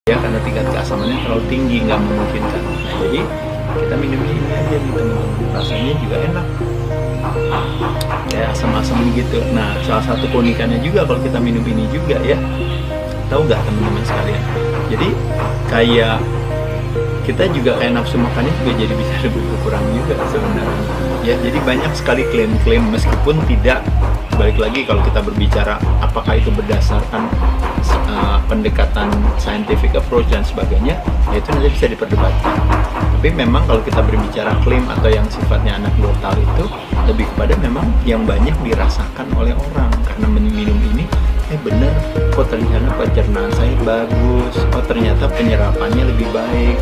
ya, karena tingkat keasamannya terlalu tinggi, nggak memungkinkan. Nah, jadi kita minum ini aja gitu, rasanya juga enak, kayak asam-asam gitu. Nah, salah satu keunikannya juga kalau kita minum ini juga ya, tahu nggak teman-teman sekalian, jadi kayak kita juga kayak nafsu makannya juga jadi bisa lebih berkurang juga sebenarnya ya. Jadi banyak sekali klaim-klaim, meskipun tidak, balik lagi kalau kita berbicara apakah itu berdasarkan pendekatan scientific approach dan sebagainya, ya itu nanti bisa diperdebatkan. Tapi memang kalau kita berbicara klaim atau yang sifatnya anekdotal itu lebih kepada memang yang banyak dirasakan oleh orang karena minum ini, bener, kok ternyata pencernaan saya bagus, oh ternyata penyerapannya lebih baik,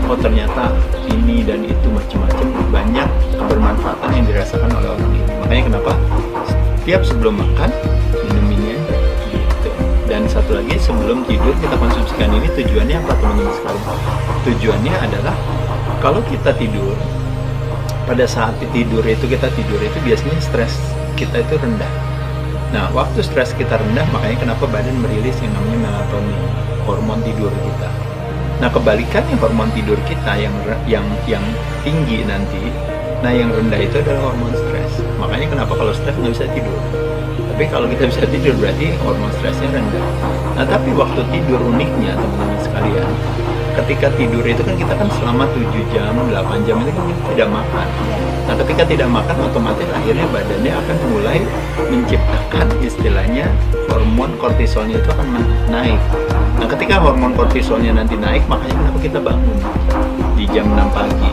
oh ternyata ini dan itu, macam-macam, banyak kebermanfaatan yang dirasakan oleh orang ini. Makanya kenapa setiap sebelum makan minum ini aja gitu. Dan satu lagi, sebelum tidur kita konsumsikan ini. Tujuannya apa teman-teman sekalian? Tujuannya adalah kalau kita tidur, pada saat tidur itu biasanya stres kita itu rendah. Nah, waktu stres kita rendah, makanya kenapa badan merilis yang namanya melatonin, hormon tidur kita. Nah, kebalikannya hormon tidur kita yang tinggi nanti, nah yang rendah itu adalah hormon stres. Makanya kenapa kalau stres nggak bisa tidur. Tapi kalau kita bisa tidur berarti hormon stresnya rendah. Nah, tapi waktu tidur uniknya teman-teman sekalian, ketika tidur itu kan kita kan selama 7 jam, 8 jam itu kan kita tidak makan. Nah, ketika tidak makan, otomatis akhirnya badannya akan mulai menciptakan istilahnya hormon kortisolnya itu akan naik. Nah, ketika hormon kortisolnya nanti naik, makanya kenapa kita bangun di jam 6 pagi.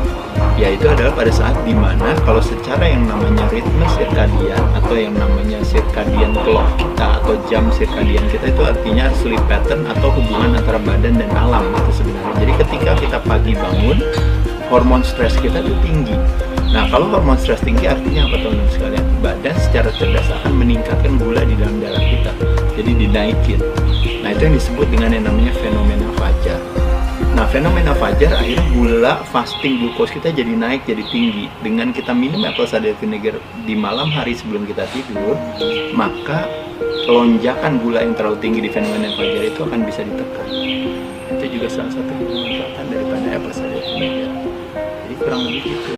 Yaitu adalah pada saat dimana kalau secara yang namanya ritme sirkadian atau yang namanya sirkadian clock kita atau jam sirkadian kita, itu artinya sleep pattern atau hubungan antara badan dan alam itu sebenarnya. Jadi ketika kita pagi bangun, hormon stres kita itu tinggi. Nah, kalau hormon stres tinggi artinya apa teman-teman sekalian? Badan secara cerdas akan meningkatkan gula di dalam darah kita, jadi dinaikin. Nah, itu yang disebut dengan yang namanya fenomena fajar. Nah, fenomena fajar akhirnya gula fasting glukos kita jadi naik, jadi tinggi. Dengan kita minum apple cider vinegar di malam hari sebelum kita tidur, maka lonjakan gula yang terlalu tinggi di fenomena fajar itu akan bisa ditekan. Itu juga salah satu kemanfaatan daripada apple cider vinegar. Jadi kurang lebih gitu.